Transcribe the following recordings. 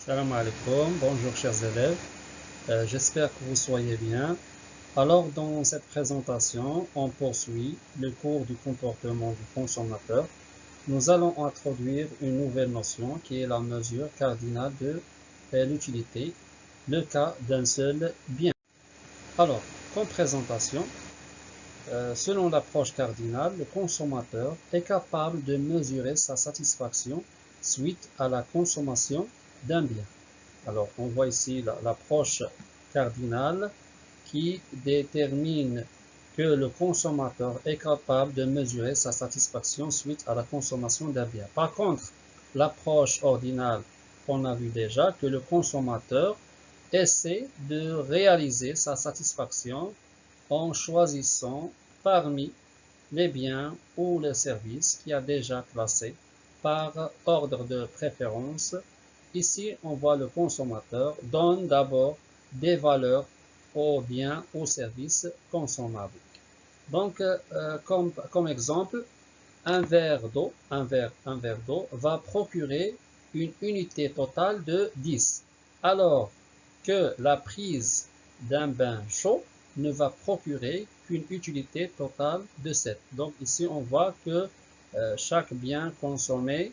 Salam alaikum, bonjour chers élèves, j'espère que vous soyez bien. Alors dans cette présentation, on poursuit le cours du comportement du consommateur. Nous allons introduire une nouvelle notion qui est la mesure cardinale de l'utilité, le cas d'un seul bien. Alors, comme présentation, selon l'approche cardinale, le consommateur est capable de mesurer sa satisfaction suite à la consommation d'un bien. Alors, on voit ici l'approche cardinale qui détermine que le consommateur est capable de mesurer sa satisfaction suite à la consommation d'un bien. Par contre, l'approche ordinale, on a vu déjà que le consommateur essaie de réaliser sa satisfaction en choisissant parmi les biens ou les services qu'il a déjà classés par ordre de préférence. Ici, on voit le consommateur donne d'abord des valeurs aux biens ou services consommables. Donc, comme exemple, un verre d'eau va procurer une unité totale de 10, alors que la prise d'un bain chaud ne va procurer qu'une utilité totale de 7. Donc ici, on voit que chaque bien consommé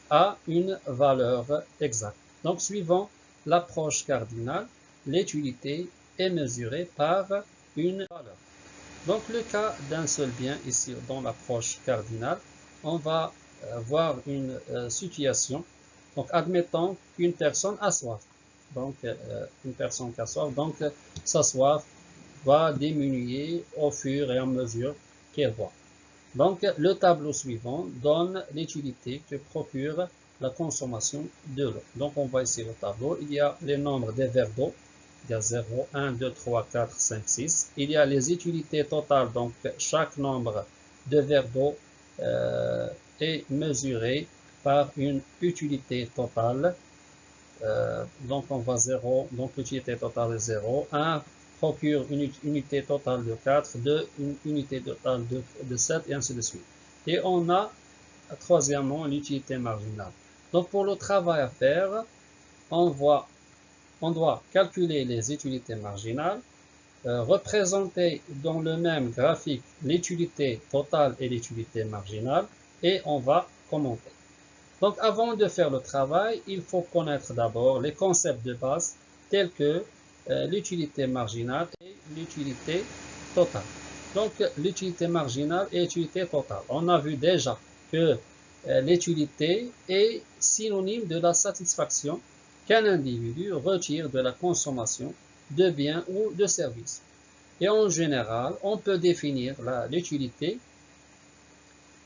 a une valeur exacte. Donc, suivant l'approche cardinale, l'utilité est mesurée par une valeur. Donc, le cas d'un seul bien, ici, dans l'approche cardinale, on va voir une situation. Donc, admettons qu'une personne a soif. Donc, une personne qui a soif, donc sa soif va diminuer au fur et à mesure qu'elle boit. Donc, le tableau suivant donne l'utilité que procure la consommation de l'eau. Donc, on voit ici le tableau. Il y a les nombres des verres d'eau. Il y a 0, 1, 2, 3, 4, 5, 6. Il y a les utilités totales. Donc, chaque nombre de verres d'eau est mesuré par une utilité totale. Donc, on voit 0. Donc, l'utilité totale est 0. 1 procure une unité totale de 4, 2, une unité totale de 7, et ainsi de suite. Et on a, troisièmement, l'utilité marginale. Donc, pour le travail à faire, on doit calculer les utilités marginales, représenter dans le même graphique l'utilité totale et l'utilité marginale, et on va commenter. Donc, avant de faire le travail, il faut connaître d'abord les concepts de base tels que l'utilité marginale et l'utilité totale. Donc, l'utilité marginale et l'utilité totale. On a vu déjà que l'utilité est synonyme de la satisfaction qu'un individu retire de la consommation de biens ou de services. Et en général, on peut définir l'utilité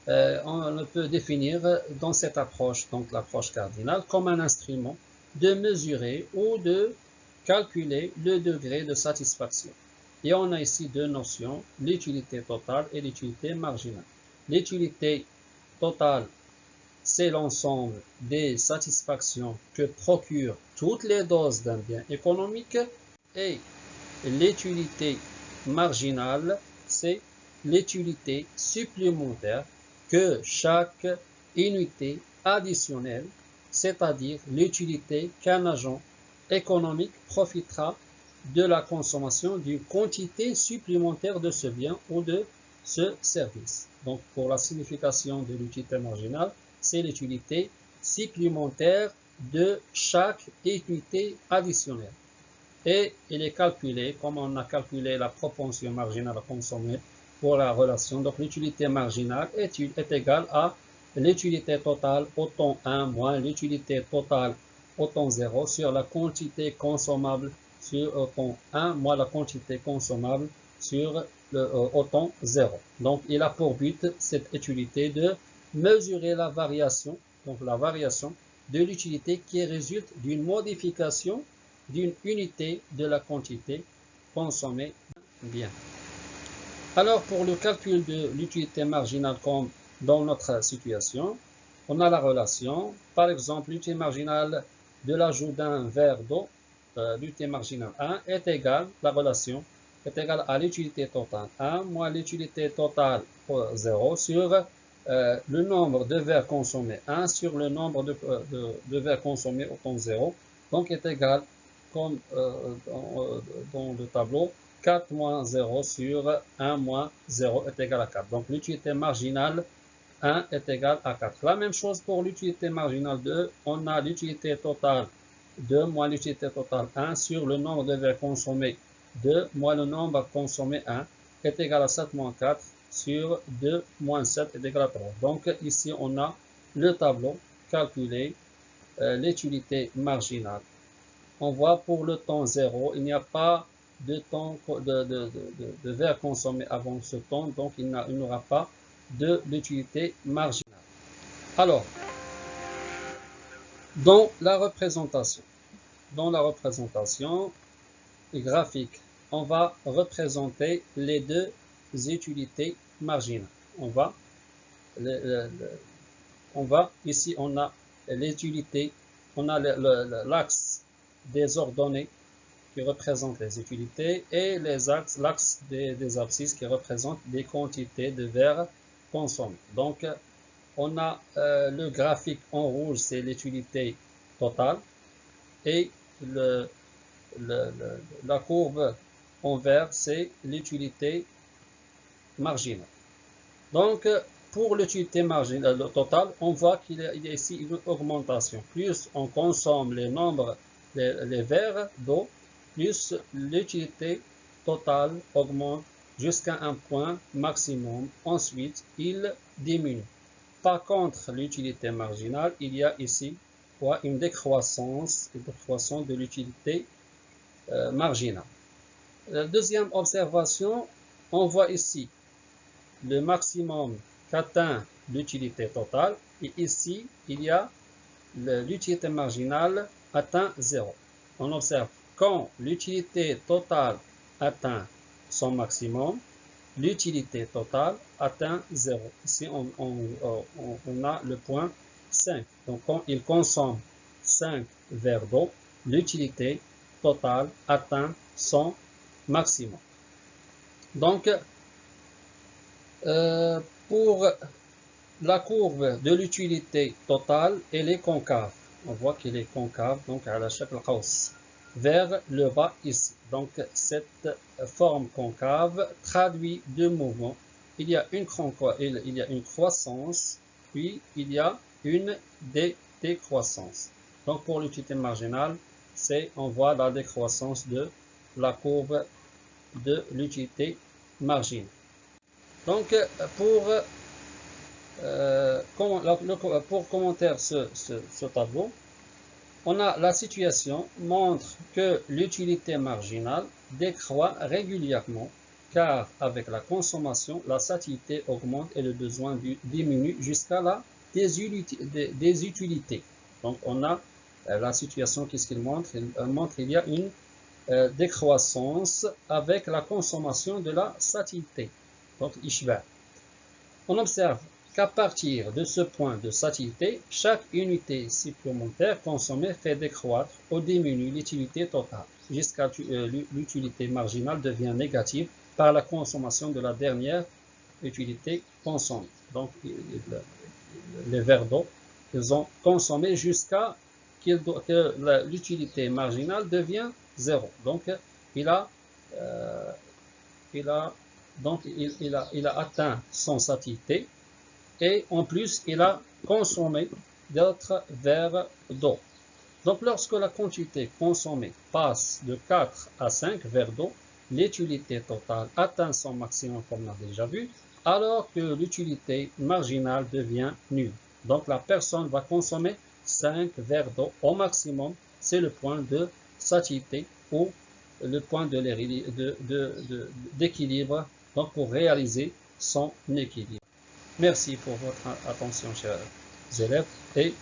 on peut définir dans cette approche, donc l'approche cardinale, comme un instrument de mesurer ou de calculer le degré de satisfaction. Et on a ici deux notions, l'utilité totale et l'utilité marginale. L'utilité totale, c'est l'ensemble des satisfactions que procurent toutes les doses d'un bien économique, et l'utilité marginale, c'est l'utilité supplémentaire que chaque unité additionnelle, c'est-à-dire l'utilité qu'un agent économique profitera de la consommation d'une quantité supplémentaire de ce bien ou de ce service. Donc, pour la signification de l'utilité marginale, c'est l'utilité supplémentaire de chaque unité additionnelle. Et il est calculé, comme on a calculé la proportion marginale à consommer pour la relation. Donc, l'utilité marginale est égale à l'utilité totale au temps 1 moins l'utilité totale au temps 0 sur la quantité consommable sur au temps 1 moins la quantité consommable sur au temps 0. Donc, il a pour but, cette utilité, de mesurer la variation, donc la variation de l'utilité qui résulte d'une modification d'une unité de la quantité consommée bien. Alors, pour le calcul de l'utilité marginale comme dans notre situation, on a la relation, par exemple, l'utilité marginale de l'ajout d'un verre d'eau, l'utilité marginale 1 est égale, la relation est égale à l'utilité totale 1 moins l'utilité totale 0 sur le nombre de verres consommés 1 sur le nombre de verres consommés au temps 0, donc est égal, comme dans le tableau, 4 moins 0 sur 1 moins 0 est égal à 4. Donc l'utilité marginale 1 est égal à 4. La même chose pour l'utilité marginale 2, on a l'utilité totale 2 moins l'utilité totale 1 sur le nombre de verres consommés 2 moins le nombre consommé 1 est égal à 7 moins 4 sur 2 moins 7 est égal à 3. Donc ici on a le tableau calculé, l'utilité marginale. On voit pour le temps 0, il n'y a pas de temps de verres consommés avant ce temps, donc il n'y aura pas de l'utilité marginale. Alors, dans la représentation graphique, on va représenter les deux utilités marginales. Ici on a l'utilité, on a l'axe des ordonnées qui représente les utilités et l'axe des abscisses qui représente des quantités de verres consommés. Donc on a le graphique en rouge, c'est l'utilité totale, et la courbe en vert, c'est l'utilité marginale. Donc pour l'utilité marginale totale, on voit qu'il y a ici une augmentation. Plus on consomme les verres d'eau, plus l'utilité totale augmente jusqu'à un point maximum. Ensuite, il diminue. Par contre, l'utilité marginale, il y a ici une décroissance de l'utilité marginale. La deuxième observation, on voit ici le maximum qu'atteint l'utilité totale, et ici, il y a l'utilité marginale atteint 0. On observe quand l'utilité totale atteint son maximum, l'utilité totale atteint 0. Ici, on a le point 5. Donc, quand il consomme 5 verres d'eau, l'utilité totale atteint son maximum. Donc, pour la courbe de l'utilité totale, elle est concave. On voit qu'elle est concave, donc à la shakl qaws, vers le bas ici. Donc cette forme concave traduit deux mouvements. Il y a une croissance, puis il y a une décroissance. Donc pour l'utilité marginale, on voit la décroissance de la courbe de l'utilité marginale. Donc pour commenter ce tableau, on a la situation montre que l'utilité marginale décroît régulièrement car avec la consommation, la satiété augmente et le besoin diminue jusqu'à la désutilité. Donc on a la situation, qu'est-ce qu'il montre? Il montre qu'il y a une décroissance avec la consommation de la satiété. Donc ishba. On observe qu'à partir de ce point de satiété, chaque unité supplémentaire consommée fait décroître ou diminue l'utilité totale, jusqu'à l'utilité marginale devient négative par la consommation de la dernière utilité consommée. Donc les verres d'eau, ils ont consommé jusqu'à que l'utilité marginale devient 0. Donc il a atteint son satiété et en plus il a consommé d'autres verres d'eau. Donc lorsque la quantité consommée passe de 4 à 5 verres d'eau, l'utilité totale atteint son maximum comme on a déjà vu, alors que l'utilité marginale devient nulle. Donc la personne va consommer 5 verres d'eau au maximum, c'est le point de satiété ou le point d'équilibre, donc pour réaliser son équilibre. Merci pour votre attention, chers élèves, et